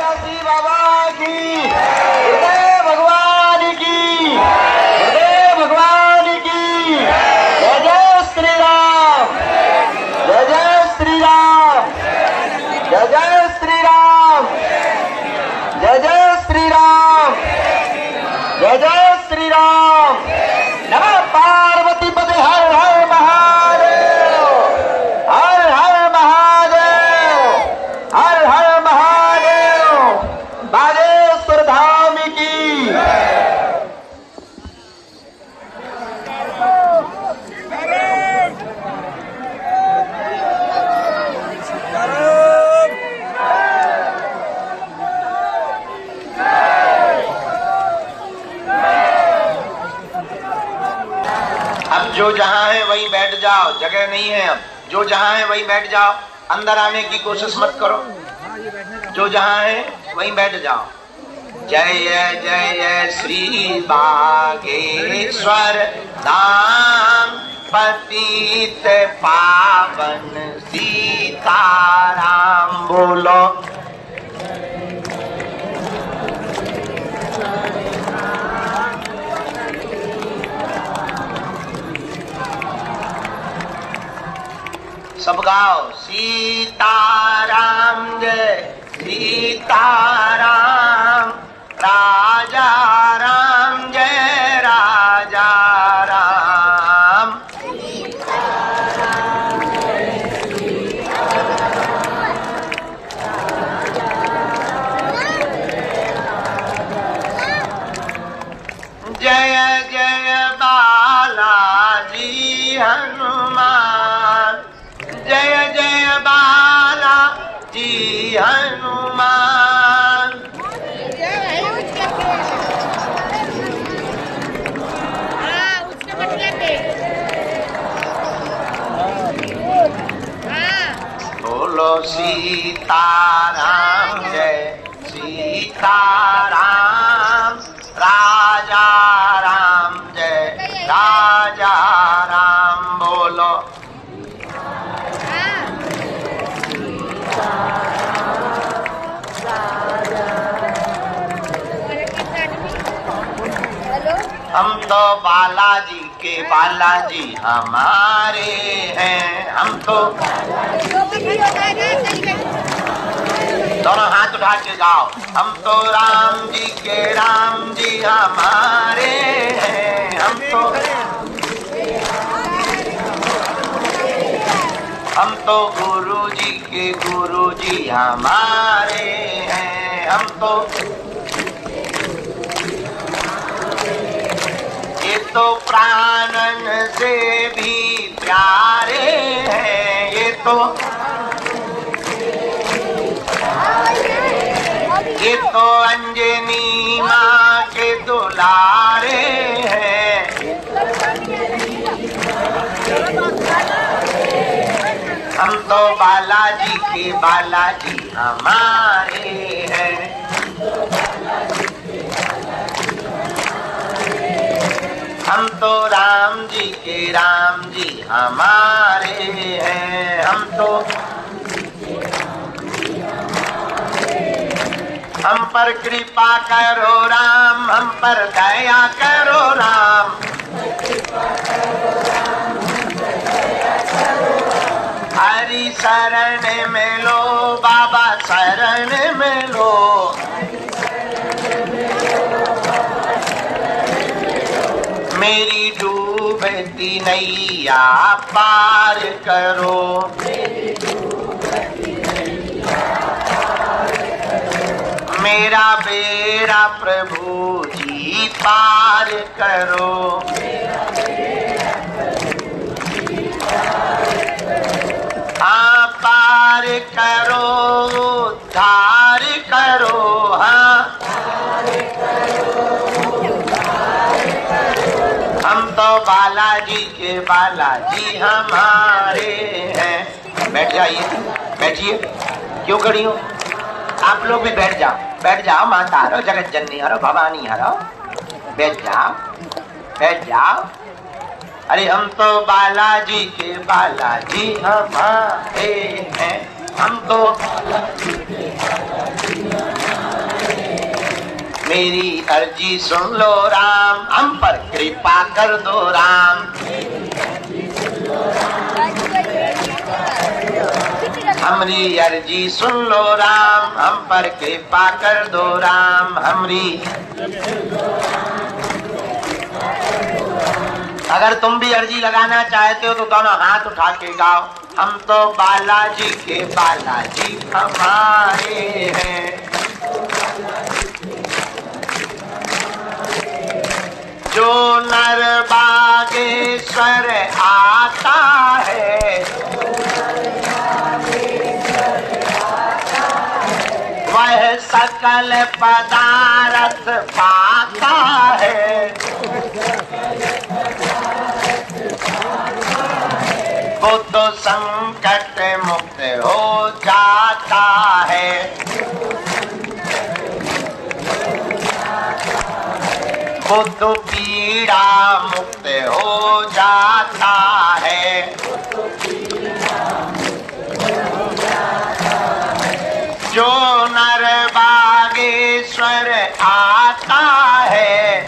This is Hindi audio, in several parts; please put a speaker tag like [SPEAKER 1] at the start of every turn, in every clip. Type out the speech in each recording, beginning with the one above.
[SPEAKER 1] सन्यासी बाबा की, गुरुदेव भगवान की, गुरुदेव भगवान की। जय जय श्री राम, जय जय श्री राम, जय जय श्री राम, जय जय श्री राम, जय जय श्री राम। नमः पार्वती पते हर हर महादेव, हर हर महादेव, हर हर महादेव। बागेश्वर धाम की। अब जो जहां है वहीं बैठ जाओ, जगह नहीं है। अब जो जहां है वहीं बैठ जाओ, अंदर आने की कोशिश मत करो। जो जहां है वहीं बैठ जाओ। जय जय श्री बागेश्वर धाम, पतित पावन सीताराम। बोलो सब गाओ। सीताराम जय सीताराम, राजा राम जय राजा राम। जय जय बालाजी हनुमान, जय जय बालाजी हनुमान। बोलो सीताराम जय सीताराम, राजा राम जय राजा राम। बोलो हम तो बालाजी के बालाजी हमारे हैं। हम तो दोनों हाथ उठा के गाओ। हम तो राम जी के राम जी हमारे हैं। हम तो गुरु जी के गुरु जी हमारे हैं। हम तो ये तो प्राणन से भी प्यारे हैं। ये तो अंजनी माँ के दुलारे हैं। हम तो बालाजी के बालाजी हमारे हैं। हम तो राम जी के राम जी हमारे हैं। हम पर कृपा करो राम, हम पर दया करो राम। हरि शरण में लो बाबा, शरण में लो। मेरी डूबती नैया पार करो। मेरा बेड़ा प्रभु जी पार करो। हाँ पार करो, उद्धार करो। हाँ हम तो बालाजी के बालाजी हमारे हैं। बैठ जाइए, बैठिए। क्यों खड़ी हो? आप लोग भी बैठ जाओ, बैठ जाओ। माता हरो, जगत जननी हरो, भवानी हरो। बैठ जाओ, बैठ जाओ। अरे हम तो बालाजी के बालाजी हमारे हैं। हम तो मेरी अर्जी सुन लो राम, हम पर कृपा कर दो राम। हमरी अर्जी सुन लो राम, हम पर कृपा कर दो राम। हमरी अगर तुम भी अर्जी लगाना चाहते हो तो दोनों हाथ उठा के गाओ, हम तो बालाजी के बालाजी हमारे हैं। जो नर बागेश्वर आता है, वह सकल पदार्थ पाता है। वो तो संकट मुक्त हो जाता है। वो तो पीड़ा मुक्त हो जाता है। जो नर बागेश्वर आता है,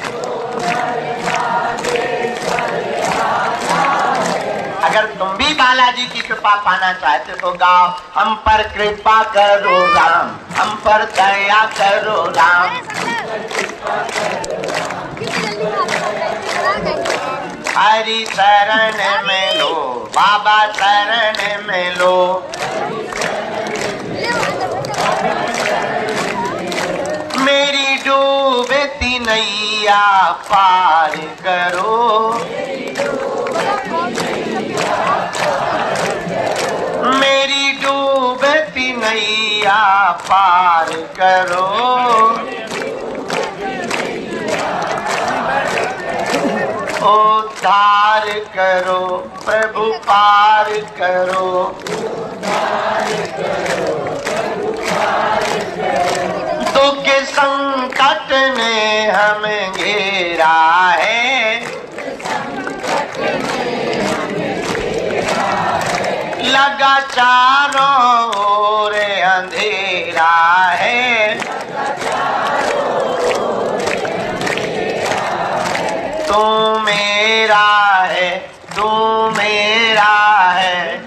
[SPEAKER 1] अगर तुम भी बालाजी की कृपा पाना चाहते तो गाओ, हम पर कृपा करो राम, हम पर दया करो राम। हरि शरण में लो, बाबा शरण में लो। मेरी डूबती नैया पार करो, मेरी डूबती नैया पार करो। उद्धार करो प्रभु, पार करो। दुख संकट ने हमें घेरा है, लगा चारों ओर अंधेरा है। तू मेरा है, तू मेरा है।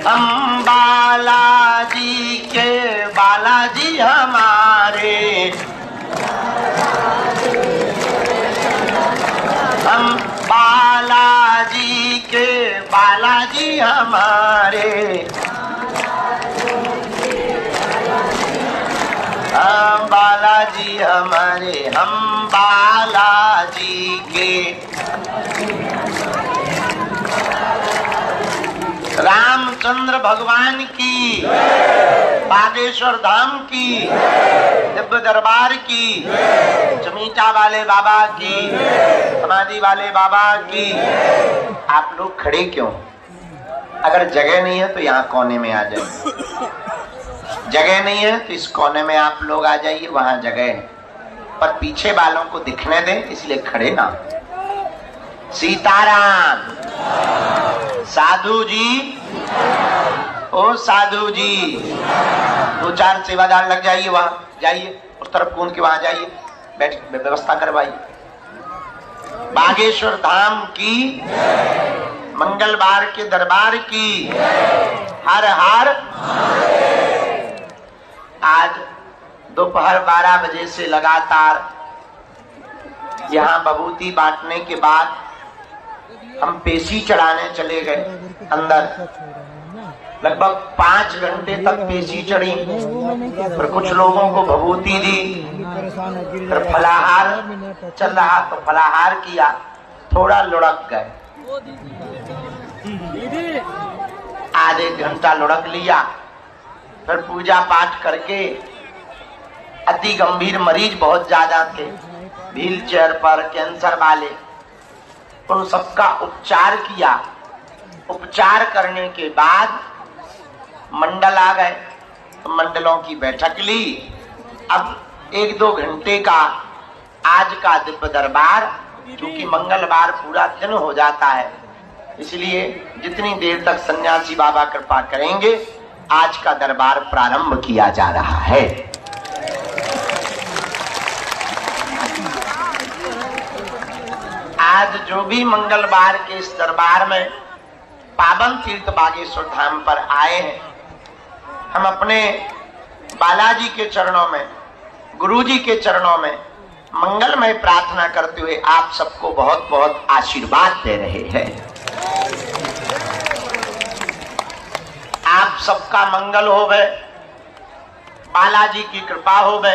[SPEAKER 1] हम बालाजी के बालाजी हमारे, हम बालाजी के बालाजी हमारे। हम बालाजी हमारे, हम बालाजी के। रामचंद्र भगवान की, बागेश्वर धाम की, दिव्य दरबार की, चमीटा वाले बाबा की, समाधि वाले बाबा की। आप लोग खड़े क्यों? अगर जगह नहीं है तो यहाँ कोने में आ जाइए, जगह नहीं है तो इस कोने में आप लोग आ जाइए, वहां जगह है। पर पीछे वालों को दिखने दें, इसलिए खड़े ना। सीताराम। साधु जी, ओ साधु जी, 2-4 सेवादार लग जाइए, वहां जाइए, उस तरफ कूद के वहां जाइए, बैठ व्यवस्था करवाइए। बागेश्वर धाम की, मंगलवार के दरबार की, हर हर। आज दोपहर 12 बजे से लगातार यहाँ बभूति बांटने के बाद हम पेशी चढ़ाने चले गए अंदर। लगभग 5 घंटे तक पेशी चढ़ी, फिर कुछ लोगों को भभूति दी, फिर फलाहार चल रहा तो फलाहार किया, थोड़ा लुढ़क गए, आधे घंटा लुढ़क लिया। फिर पूजा पाठ करके, अति गंभीर मरीज बहुत ज्यादा थे, व्हील चेयर पर, कैंसर वाले, उन सबका उपचार किया। उपचार करने के बाद मंडल आ गए, तो मंडलों की बैठक ली। अब 1-2 घंटे का आज का दिव्य दरबार, क्योंकि मंगलवार पूरा दिन हो जाता है, इसलिए जितनी देर तक सन्यासी बाबा कृपा करेंगे आज का दरबार प्रारंभ किया जा रहा है। आज जो भी मंगलवार के इस दरबार में पावन तीर्थ बागेश्वर धाम पर आए हैं, हम अपने बालाजी के चरणों में, गुरु जी के चरणों में मंगलमय प्रार्थना करते हुए आप सबको बहुत बहुत आशीर्वाद दे रहे हैं। आप सबका मंगल होवे, बालाजी की कृपा होवे।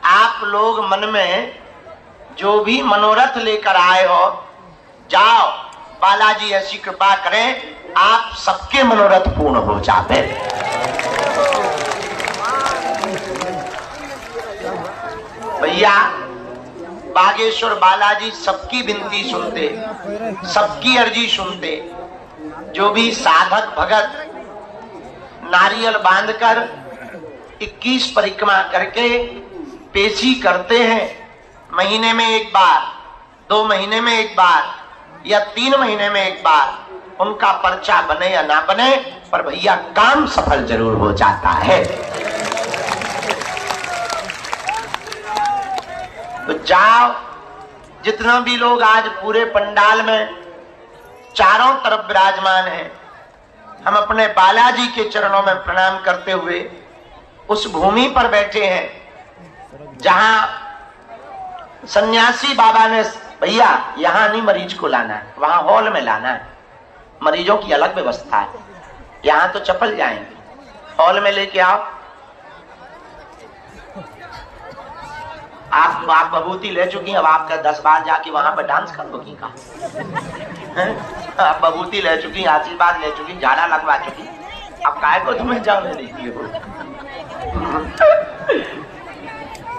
[SPEAKER 1] आप लोग मन में जो भी मनोरथ लेकर आए हो, जाओ बालाजी ऐसी कृपा करें आप सबके मनोरथ पूर्ण हो जाए। भैया बागेश्वर बालाजी सबकी विनती सुनते, सबकी अर्जी सुनते। जो भी साधक भगत नारियल बांधकर 21 परिक्रमा करके पेशी करते हैं, महीने में एक बार, 2 महीने में एक बार या 3 महीने में एक बार, उनका पर्चा बने या ना बने, पर भैया काम सफल जरूर हो जाता है। तो जाओ, जितना भी लोग आज पूरे पंडाल में चारों तरफ विराजमान हैं, हम अपने बालाजी के चरणों में प्रणाम करते हुए उस भूमि पर बैठे हैं जहां सन्यासी बाबा ने, भैया यहां नहीं मरीज को लाना है, वहां हॉल में लाना है, मरीजों की अलग व्यवस्था है, यहां तो चपल जाएंगे, हॉल में लेके आओ। आप बबूती ले चुकी, अब आपका 10 बार जाके वहां पर डांस कर लो का। आप बबूती ले चुकी, आशीर्वाद ले चुकी, झाड़ा लगवा चुकी, अब काय को तुम्हें जाने देती हो।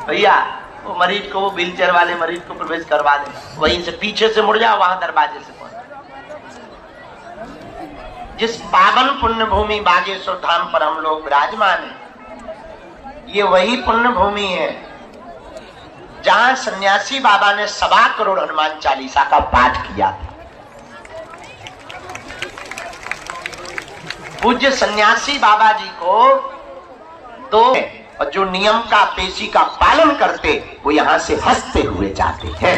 [SPEAKER 1] भैया वो मरीज को, वो व्हीलचेयर वाले मरीज को प्रवेश करवा दे, वहीं से पीछे से मुड़ जाओ, वहां दरवाजे से पहुंच। जिस पावन पुण्य भूमि बागेश्वर धाम पर हम लोग विराजमान हैं, ये वही पुण्य भूमि है जहां सन्यासी बाबा ने 1.25 करोड़ हनुमान चालीसा का पाठ किया था। पूज्य सन्यासी बाबा जी को तो, और जो नियम का, पेशी का पालन करते, वो यहां से हंसते हुए जाते हैं।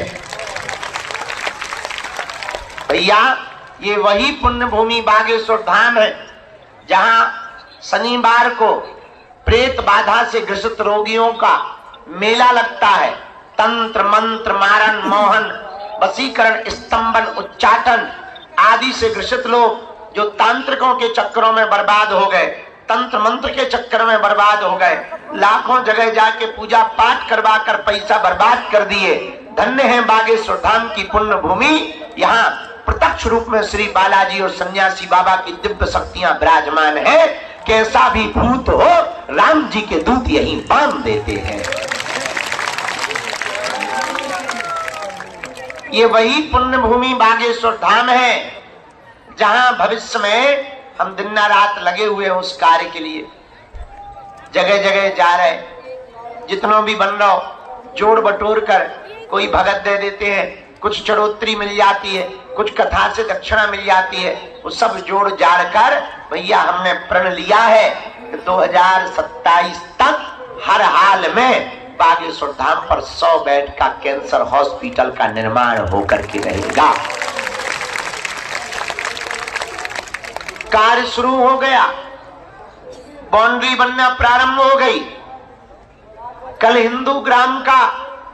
[SPEAKER 1] भैया ये वही पुण्य भूमि बागेश्वर धाम है जहां शनिवार को प्रेत बाधा से ग्रसित रोगियों का मेला लगता है। तंत्र मंत्र मारण मोहन वशीकरण स्तंभन उच्चाटन आदि से ग्रसित लोग जो तांत्रिकों के चक्करों में बर्बाद हो गए, तंत्र मंत्र के चक्कर में बर्बाद हो गए, लाखों जगह जाके पूजा पाठ करवा कर पैसा बर्बाद कर दिए, धन्य है बागेश्वर धाम की पुण्य भूमि। यहाँ प्रत्यक्ष रूप में श्री बालाजी और सन्यासी बाबा की दिव्य शक्तियां विराजमान है। कैसा भी भूत हो, राम जी के दूत यही बांध देते हैं। ये वही पुण्य भूमि बागेश्वर धाम है जहां भविष्य में हम दिन रात लगे हुए हैं उस कार्य के लिए। जगह जगह जा रहे, जितनों भी बन रहा हो, जोड़ बटोर कर कोई भगत दे देते हैं, कुछ चढ़ोतरी मिल जाती है, कुछ कथा से दक्षिणा मिल जाती है, वो सब जोड़ जाड़ कर भैया हमने प्रण लिया है कि 2027 तक हर हाल में बागेश्वर धाम पर 100 बेड का कैंसर हॉस्पिटल का निर्माण होकर के रहेगा। कार्य शुरू हो गया, बाउंड्री बनना प्रारंभ हो गई। कल हिंदू ग्राम का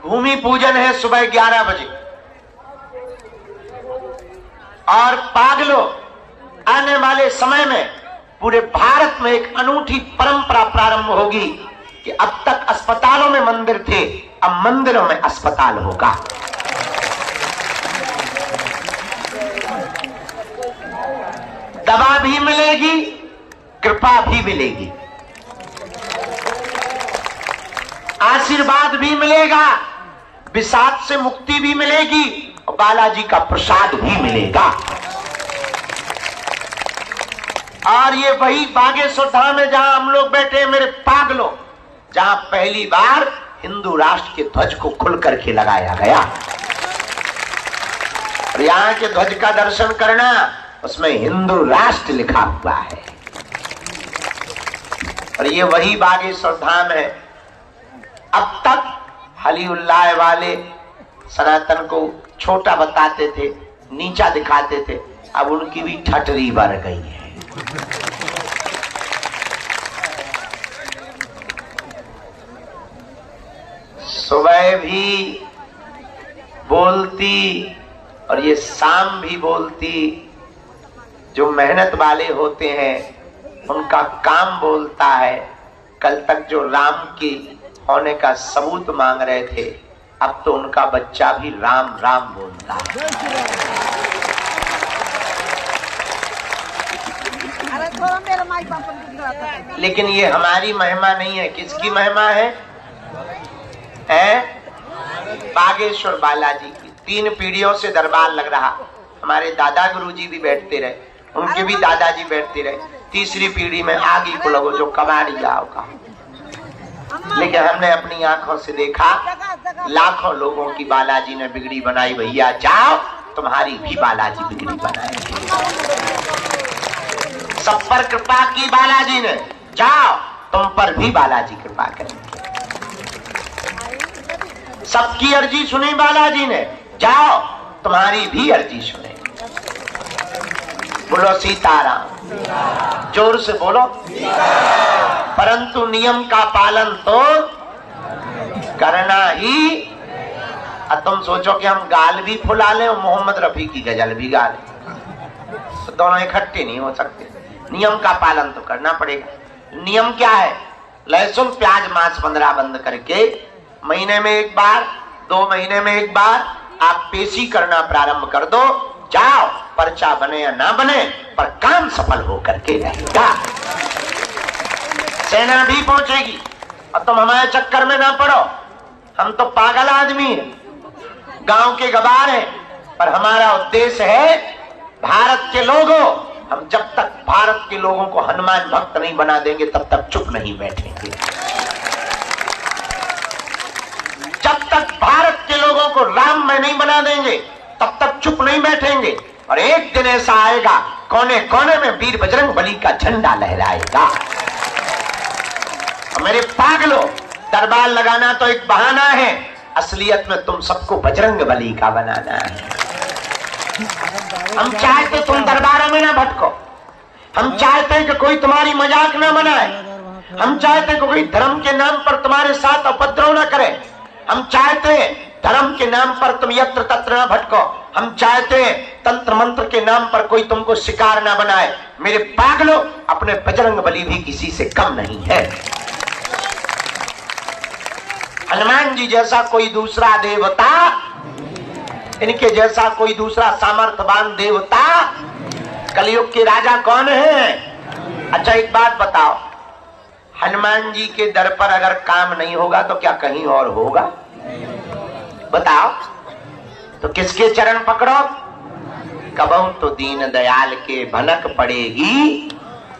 [SPEAKER 1] भूमि पूजन है सुबह 11 बजे, और पागलो आने वाले समय में पूरे भारत में एक अनूठी परंपरा प्रारंभ होगी कि अब तक अस्पतालों में मंदिर थे, अब मंदिरों में अस्पताल होगा। दवा भी मिलेगी, कृपा भी मिलेगी, आशीर्वाद भी मिलेगा, विषाद से मुक्ति भी मिलेगी और बालाजी का प्रसाद भी मिलेगा। और ये वही बागेश्वर धाम है जहां हम लोग बैठे हैं मेरे पागलों, जहां पहली बार हिंदू राष्ट्र के ध्वज को खुल करके लगाया गया। और यहाँ के ध्वज का दर्शन करना, उसमें हिंदू राष्ट्र लिखा हुआ है। और ये वही बागेश्वर धाम है। अब तक हलीउल्लाह वाले सनातन को छोटा बताते थे, नीचा दिखाते थे, अब उनकी भी ठटरी बढ़ गई है। सुबह भी बोलती और ये शाम भी बोलती। जो मेहनत वाले होते हैं उनका काम बोलता है। कल तक जो राम की होने का सबूत मांग रहे थे, अब तो उनका बच्चा भी राम राम बोलता है। लेकिन ये हमारी महिमा नहीं है, किसकी महिमा है? बागेश्वर बालाजी की। 3 पीढ़ियों से दरबार लग रहा। हमारे दादा गुरुजी भी बैठते रहे, उनके भी दादाजी बैठते रहे। तीसरी पीढ़ी में आगे को लगो जो कबाड़ी जाओ का। लेकिन हमने अपनी आंखों से देखा, लाखों लोगों की बालाजी ने बिगड़ी बनाई। भैया जाओ, तुम्हारी भी बालाजी बिगड़ी बनाएगी। सब पर कृपा की बालाजी ने, जाओ तुम पर भी बालाजी कृपा करेंगे। सबकी अर्जी सुनी बालाजी ने, जाओ तुम्हारी भी अर्जी सुने। बोलो सीताराम, जोर से बोलो। परंतु नियम का पालन तो करना ही। अब तुम सोचो कि हम गाल भी फुला लें और मोहम्मद रफी की गजल भी गा लें, तो दोनों इकट्ठे नहीं हो सकते। नियम का पालन तो करना पड़ेगा। नियम क्या है? लहसुन प्याज मांस 15 बंद करके महीने में एक बार, 2 महीने में एक बार आप पेशी करना प्रारंभ कर दो। जाओ, पर्चा बने या ना बने, पर काम सफल हो करके रहेगा। सेना भी पहुंचेगी। और तुम हमारे चक्कर में ना पड़ो। हम तो पागल आदमी हैं, गांव के गवार हैं, पर हमारा उद्देश्य है भारत के लोगों। हम जब तक भारत के लोगों को हनुमान भक्त नहीं बना देंगे तब तक चुप नहीं बैठेंगे। जब तक भारत के लोगों को राम में नहीं बना देंगे तब तक चुप नहीं बैठेंगे। और एक दिन ऐसा आएगा, कोने कोने में वीर बजरंग बली का झंडा लहराएगा। मेरे पागलों, दरबार लगाना तो एक बहाना है, असलियत में तुम सबको बजरंग बली का बनाना है। हम चाहते तुम दरबारों में ना भटको। हम चाहते हैं कि कोई तुम्हारी मजाक ना बनाए। हम चाहते हैं कि कोई धर्म के नाम पर तुम्हारे साथ उपद्रव ना करे। हम चाहते हैं धर्म के नाम पर तुम यत्र तत्र ना भटको। हम चाहते हैं तंत्र मंत्र के नाम पर कोई तुमको शिकार ना बनाए। मेरे पागलों, अपने बजरंग बली भी किसी से कम नहीं है। हनुमान जी जैसा कोई दूसरा देवता, इनके जैसा कोई दूसरा सामर्थ्यवान देवता कलयुग के राजा कौन है? अच्छा एक बात बताओ, हनुमान जी के दर पर अगर काम नहीं होगा तो क्या कहीं और होगा? बताओ तो किसके चरण पकड़ो? कबहू तो दीन दयाल के भनक पड़ेगी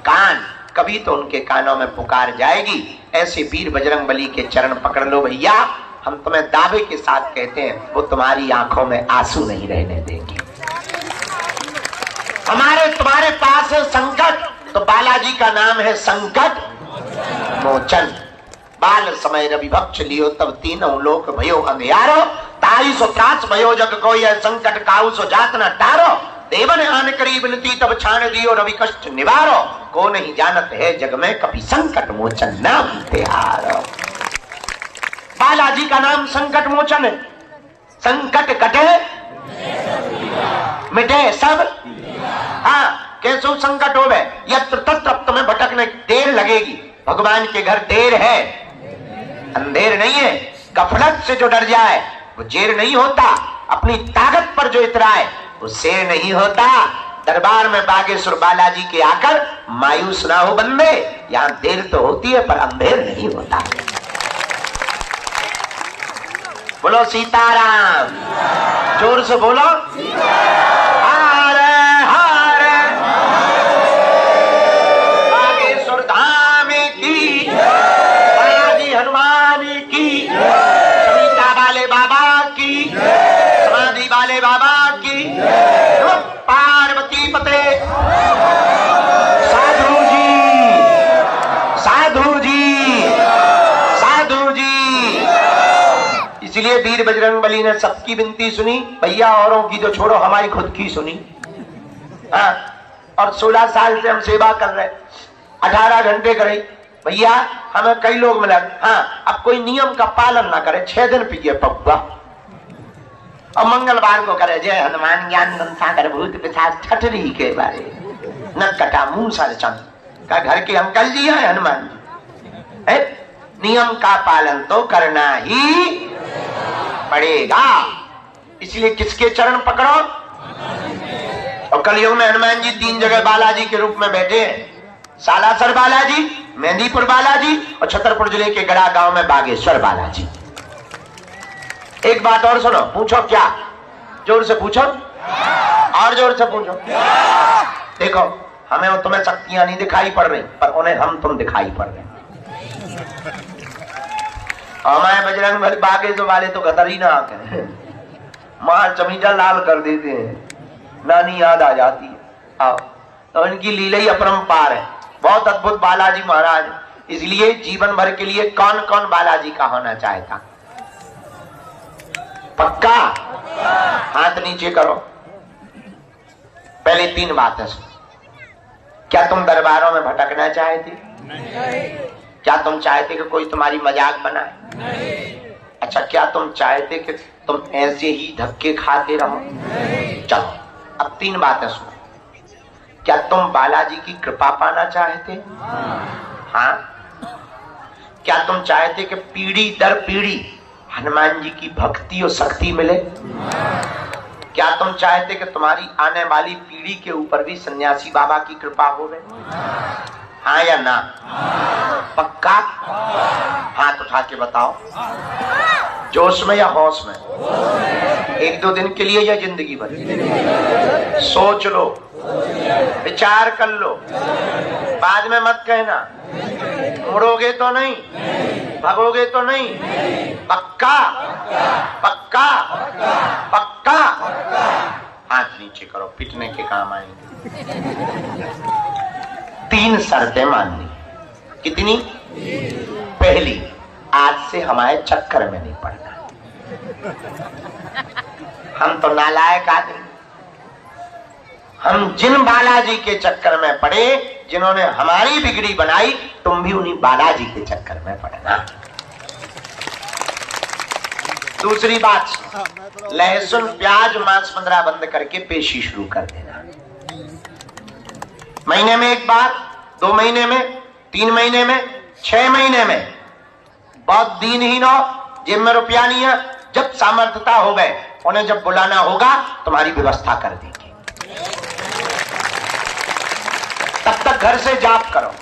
[SPEAKER 1] कान, कभी तो उनके कानों में पुकार जाएगी। ऐसे वीर बजरंग बली के चरण पकड़ लो भैया। हम तुम्हें दावे के साथ कहते हैं, वो तुम्हारी आंखों में आंसू नहीं रहने देंगे। हमारे तुम्हारे पास है संकट, तो बालाजी का नाम है संकट मोचन। बाल समय रवि भक्ष लियो तब तीनों लोक भयो अंधियारो। ताई सो त्रास भयो जग को यह संकट काऊ सो जात न टारो। देवन आन करीब नती तब छान दियो रवि कष्ट निवारो। को नहीं जानत है जग में कभी संकट मोचन नाम तिहारो। बालाजी का नाम संकट मोचन है। संकट कटे मिटे सब। हाँ, कैसो संकट हो गए यत्र तत्र तुम्हें भटकने देर लगेगी। भगवान के घर देर है, अंधेर नहीं है। गफलत से जो डर जाए वो जेर नहीं होता। अपनी ताकत पर जो इतराए वो शेर नहीं होता। दरबार में बागेश्वर बालाजी के आकर मायूस ना हो बंदे। यहाँ देर तो होती है पर अंधेर नहीं होता। बोलो सीताराम, जोर से बोलो। हारे हारे बागेश्वर धाम की, बालाजी हनुमान की, सविता वाले बाबा की, समाधि वाले बाबा की, पार्वती पते। साधु जी, साधु इसलिए वीर बजरंगबली ने सबकी विनती सुनी, भैया औरों की तो छोड़ो, हमारी खुद की सुनी। हाँ, और 16 साल से हम सेवा कर रहे, 18 घंटे करे भैया, हमें कई लोग मिले। हाँ, अब कोई नियम का पालन ना करे, 6 दिन पिए पपुआ, और मंगलवार को करे जय हनुमान ज्ञान सागर भूत पिशाच ठठरी के बारे न कटा मुंह सर चंद का घर के अंकल जी है हनुमान जी है। नियम का पालन तो करना ही पड़ेगा, इसलिए किसके चरण पकड़ो। और कलयुग में हनुमान जी 3 जगह बालाजी के रूप में बैठे हैं, सालासर बालाजी, मेहंदीपुर बालाजी और छतरपुर जिले के गड़ा गांव में बागेश्वर बालाजी। एक बात और सुनो, पूछो क्या? जोर से पूछो, और जोर से पूछो। देखो, हमें और तुम्हें शक्तियां नहीं दिखाई पड़ रही, पर उन्हें हम तुम दिखाई पड़ रहे। हमारे बजरंग बली बागेश्वर वाले तो कतर ही ना आके मां चमीटा लाल कर देते हैं, नानी याद आ जाती है। आओ, तो इनकी लीला ही अपरंपार है, बहुत अद्भुत बालाजी महाराज। इसलिए जीवन भर के लिए कौन कौन बालाजी का होना चाहता? पक्का? हाथ नीचे करो। पहले 3 बातें सुनो। क्या तुम दरबारों में भटकना चाहते? नहीं। क्या तुम चाहते कि कोई तुम्हारी मजाक बनाए? नहीं। अच्छा, क्या तुम चाहते कि तुम ऐसे ही धक्के खाते रहो? नहीं। चलो, अब 3 बातें सुनो। क्या तुम बालाजी की कृपा पाना चाहते? हाँ। क्या तुम चाहते कि पीढ़ी दर पीढ़ी हनुमान जी की भक्ति और शक्ति मिले? क्या तुम चाहते कि तुम्हारी आने वाली पीढ़ी के ऊपर भी सन्यासी बाबा की कृपा हो? हाँ या ना? पक्का? हाथ उठा के बताओ, जोश में या होश में? 1-2 दिन के लिए या जिंदगी भर? सोच लो, विचार कर लो, बाद में मत कहना। मुड़ोगे तो नहीं, भगोगे तो नहीं? पक्का? पक्का? पक्का? हाथ नीचे करो, पिटने के काम आएंगे। 3 शर्तें माननी। कितनी? पहली, आज से हमारे चक्कर में नहीं पड़ना। हम तो नालायक आदमी, हम जिन बालाजी के चक्कर में पड़े, जिन्होंने हमारी बिगड़ी बनाई, तुम भी उन्हीं बालाजी के चक्कर में पड़ना। दूसरी बात, लहसुन प्याज मांस 15 बंद करके पेशी शुरू कर देना। महीने में 1 बार, 2 महीने में, 3 महीने में, 6 महीने में। बहुत दीनहीन हो, जेब में रुपया नहीं है, जब सामर्थ्यता हो गए, उन्हें जब बुलाना होगा तुम्हारी व्यवस्था कर देंगे। तब तक घर से जाप करो,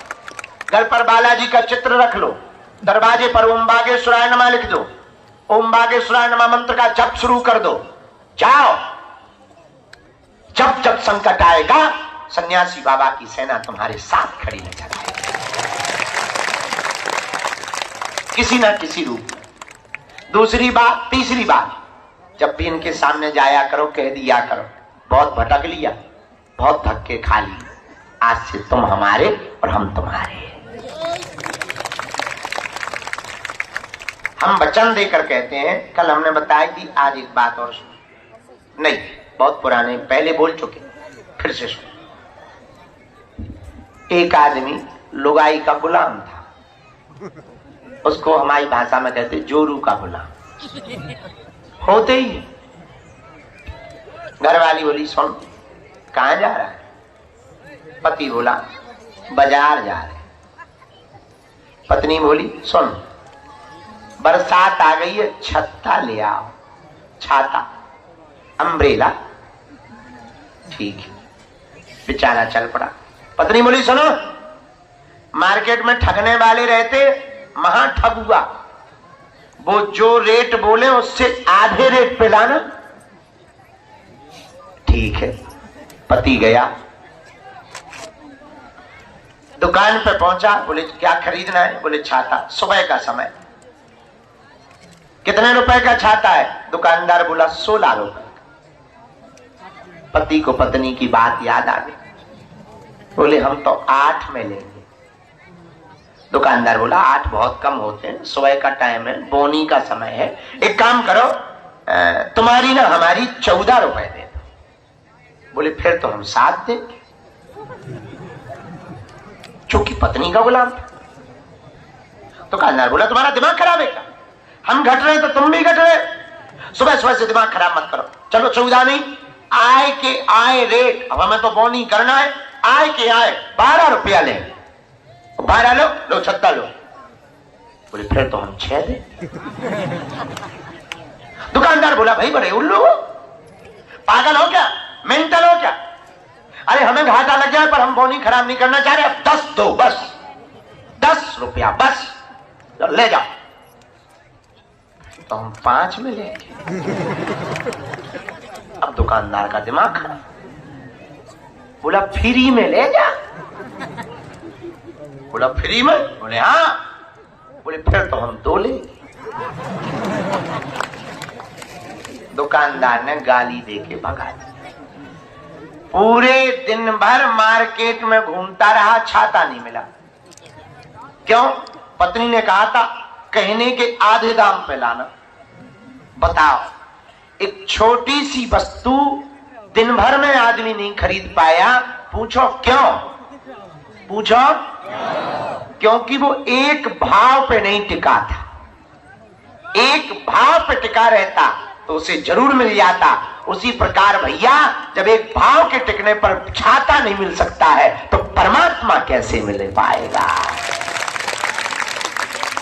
[SPEAKER 1] घर पर बालाजी का चित्र रख लो, दरवाजे पर ओम बागेश्वराय नमः लिख दो, ओम बागेश्वराय नमः मंत्र का जप शुरू कर दो। जाओ, जब जब संकट आएगा, सन्यासी बाबा की सेना तुम्हारे साथ खड़ी नजर आएगी, किसी ना किसी रूप में। दूसरी बात, तीसरी बात, जब भी इनके सामने जाया करो, कह दिया करो, बहुत भटक लिया, बहुत धक्के खा लिए, आज से तुम हमारे और हम तुम्हारे। हम वचन देकर कहते हैं। कल हमने बताया कि आज एक बात और सुन, नहीं बहुत पुराने, पहले बोल चुके, फिर से सुन। एक आदमी लुगाई का गुलाम था, उसको हमारी भाषा में कहते जोरू का गुलाम। होते ही घरवाली बोली, सुन कहां जा रहा है? पति बोला, बाजार जा रहे। पत्नी बोली, सुन बरसात आ गई है, छत्ता ले आओ। छाता, अम्ब्रेला, ठीक है। बेचारा चल पड़ा। पत्नी बोली, सुनो मार्केट में ठगने वाले रहते, महा ठग हुआ, वो जो रेट बोले उससे आधे रेट पे लाना। ठीक है। पति गया, दुकान पे पहुंचा, बोले क्या खरीदना है? बोले छाता। सुबह का समय, कितने रुपए का छाता है? दुकानदार बोला 16 रुपए। पति को पत्नी की बात याद आ गई, बोले हम तो 8 में लेंगे। दुकानदार बोला 8 बहुत कम होते हैं, सुबह का टाइम है, बोनी का समय है, एक काम करो तुम्हारी ना हमारी 14 रुपए दे दो। बोले फिर तो हम 7 देंगे, चूंकि पत्नी का गुलाम था। दुकानदार बोला तुम्हारा दिमाग खराब है क्या? हम घट रहे तो तुम भी घट रहे, सुबह सुबह से दिमाग खराब मत करो। चलो 14 नहीं, आय के आय रेट, अब हमें तो बोनी करना है, आय के आय 12 रुपया लेंगे। 12 लो 16 लो। बोले फिर तो हम 6 दे। दुकानदार बोला भाई बड़े उल्लू हो, पागल हो क्या, मेंटल हो क्या? अरे हमें घाटा लग जाए पर हम बोनी खराब नहीं करना चाह रहे, अब 10 दो बस, 10 रुपया बस, ले जाओ। तो हम 5 में लेंगे। अब दुकानदार का दिमाग खराब, बोला फ्री में ले जा। बोला फ्री में? बोले हाँ। बोले फिर तो हम 2 लेंगे। दुकानदार ने गाली देके भगा दिया। पूरे दिन भर मार्केट में घूमता रहा, छाता नहीं मिला। क्यों? पत्नी ने कहा था कहने के आधे दाम पे लाना। बताओ, एक छोटी सी वस्तु दिन भर में आदमी नहीं खरीद पाया, पूछो क्यों? पूछो क्योंकि वो एक भाव पे नहीं टिका था। एक भाव पे टिका रहता तो उसे जरूर मिल जाता। उसी प्रकार भैया, जब एक भाव के टिकने पर छाता नहीं मिल सकता है तो परमात्मा कैसे मिल पाएगा?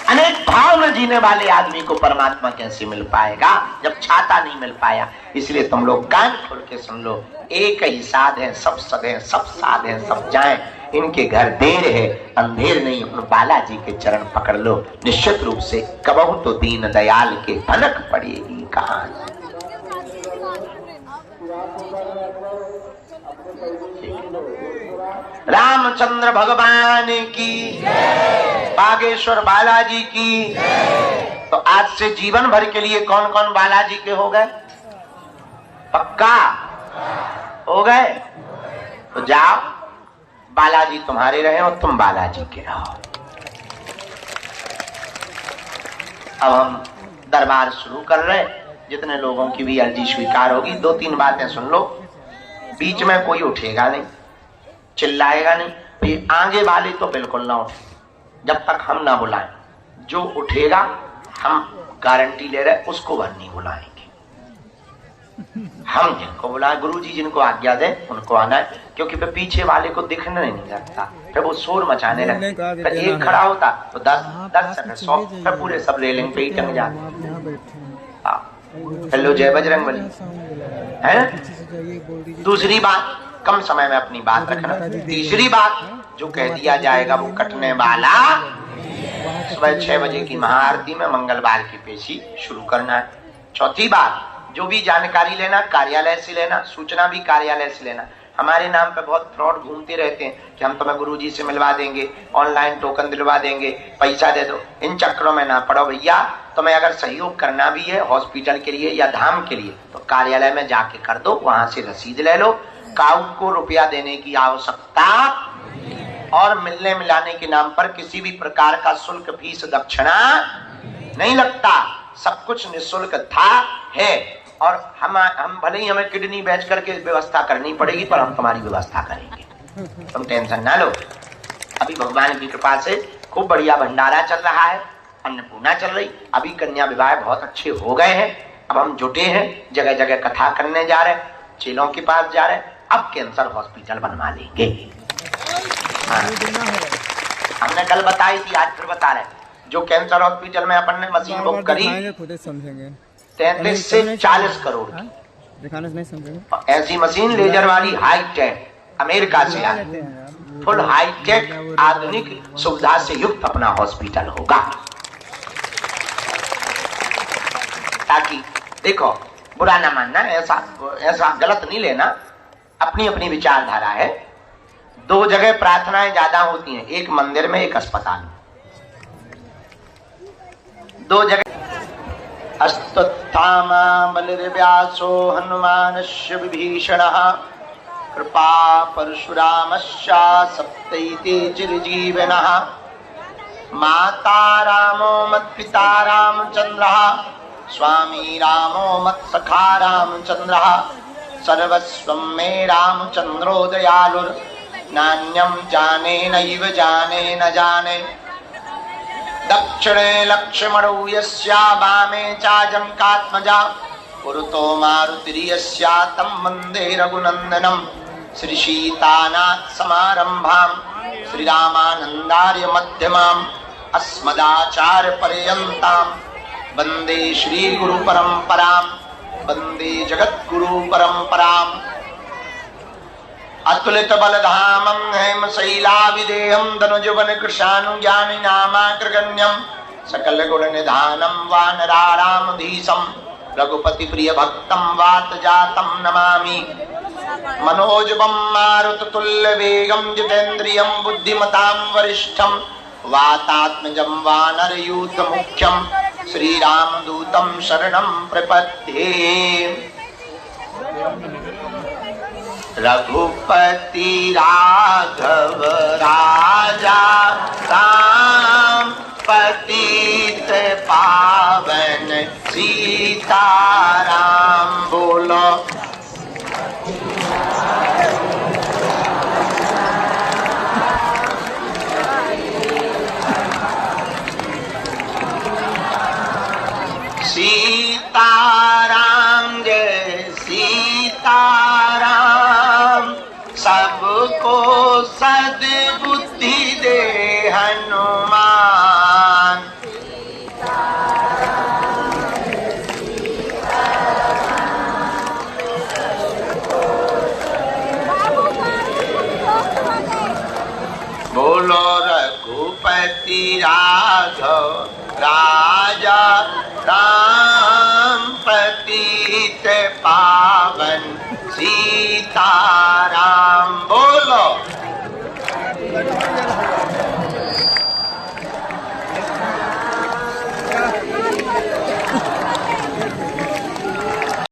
[SPEAKER 1] अनेक भाव में जीने वाले आदमी को परमात्मा कैसे मिल पाएगा जब छाता नहीं मिल पाया? इसलिए तुम लोग कान खोल के सुन लो, एक ही साध है, सब सद है, सब साध है, सब जाएं। इनके घर देर है अंधेर नहीं, उन बालाजी के चरण पकड़ लो, निश्चित रूप से कबहू तो दीन दयाल के भनक पड़ेगी कहां। रामचंद्र भगवान की, बागेश्वर बालाजी की। तो आज से जीवन भर के लिए कौन कौन बालाजी के हो गए? पक्का हो गए? तो जाओ, बालाजी तुम्हारे रहे और तुम बालाजी के रहो। अब हम दरबार शुरू कर रहे, जितने लोगों की भी अर्जी स्वीकार होगी। 2-3 बातें सुन लो, बीच में कोई उठेगा नहीं, चिल्लाएगा नहीं। ये आगे वाले तो बिल्कुल ना उठे जब तक हम ना बुलाएं। जो उठेगा हम गारंटी ले रहे उसको भर नहीं बुलाएंगे। हम जिनको बुलाए, गुरु जी जिनको आज्ञा दे उनको आना है, क्योंकि फिर पीछे वाले को दिखने नहीं लगता, फिर वो शोर मचाने लगता। फिर एक खड़ा होता तो 10 से 100, फिर पूरे सब रेलिंग पे ही टंग जाते। हेलो जय बजरंगबली है। दूसरी बात, कम समय में अपनी बात रखना। तीसरी बात, जो कह दिया जाएगा वो कटने वाला। सुबह 6 बजे की महाआरती में मंगलवार की पेशी शुरू करना है। चौथी बात, जो भी जानकारी लेना कार्यालय से लेना, सूचना भी कार्यालय से लेना। हमारे नाम पे बहुत फ्रॉड घूमते रहते हैं कि हम तुम्हें गुरुजी से मिलवा देंगे, ऑनलाइन टोकन दिलवा देंगे, पैसा दे दो। इन चक्करों में ना पड़ो भैया। तुम्हें अगर सहयोग करना भी है हॉस्पिटल के लिए या धाम के लिए तो कार्यालय में जाके कर दो, वहां से रसीद ले लो। काउंट को रुपया देने की आवश्यकता और मिलने मिलाने के नाम पर किसी भी प्रकार का शुल्क, फीस, दक्षिणा नहीं लगता। सब कुछ निःशुल्क था है। और हम भले ही हमें किडनी बेच करके व्यवस्था करनी पड़ेगी पर हम तुम्हारी व्यवस्था करेंगे, तुम टेंशन ना लो। अभी भगवान की कृपा से खूब बढ़िया भंडारा चल रहा है, अन्नपूर्णा चल रही। अभी कन्या विवाह बहुत अच्छे हो गए हैं। अब हम जुटे हैं, जगह जगह कथा करने जा रहे, चेलों के पास जा रहे। अब कैंसर हॉस्पिटल बनवा लेंगे। हमने कल बताई थी, आज फिर बता रहे। जो कैंसर हॉस्पिटल में अपन ने मशीन बुक करी 33 से 40 करोड़ की, ऐसी मशीन लेजर वाली हाई टेक अमेरिका से आई, फुल हाई टेक आधुनिक सुविधा से युक्त अपना हॉस्पिटल होगा। ताकि देखो, बुरा ना मानना, ऐसा गलत नहीं लेना, अपनी अपनी विचारधारा है। 2 जगह प्रार्थनाएं ज्यादा होती हैं, एक मंदिर में, एक अस्पताल में। 2 जगह। अस्तत्थामा बलिर्व्यासो हनुमानस्य विभीषणः कृपा परशुरामश्च सप्तैते चिरजीविनः माता रामो मत्पिता रामचंद्रः स्वामी रामो मत्सखा रामचंद्रः सर्वस्वं मे रामचंद्रो दयालुर् नान्यं जाने नैव जाने न जाने दक्षिणे लक्ष्मणौ यस्या वामे चाजनकात्मजा पुरतो मारुतिर्यस्या तं वन्दे रघुनन्दनं श्रीसीतानाथ समारम्भां श्रीरामानन्दार्य मध्यमाम् अस्मदाचार्य पर्यन्तां वन्दे श्रीगुरु परम्परां वन्दे जगद्गुरु परम्पराम् अतुलित बलधामं हेमशैलाविदेहं धनुजवन कृशानुज्ञानि नामाग्रगण्यं सकल गुण निधानं वानराणामधीशं रघुपति प्रिय भक्तं वातजातं नमामि मनोजवं मारुततुल्य वेगं जितेन्द्रियं बुद्धिमतां वरिष्ठं वातात्मजं वानरयूथ मुख्यं श्रीरामदूतं शरणं प्रपद्ये। रघुपति राघव राजा राम पतित पावन सीताराम बोलो। सीताराम जय सीताराम सबको सद्बुद्धि दे हनुमान। बोलो रघुपति राघव राजा राम पतित पावन सीता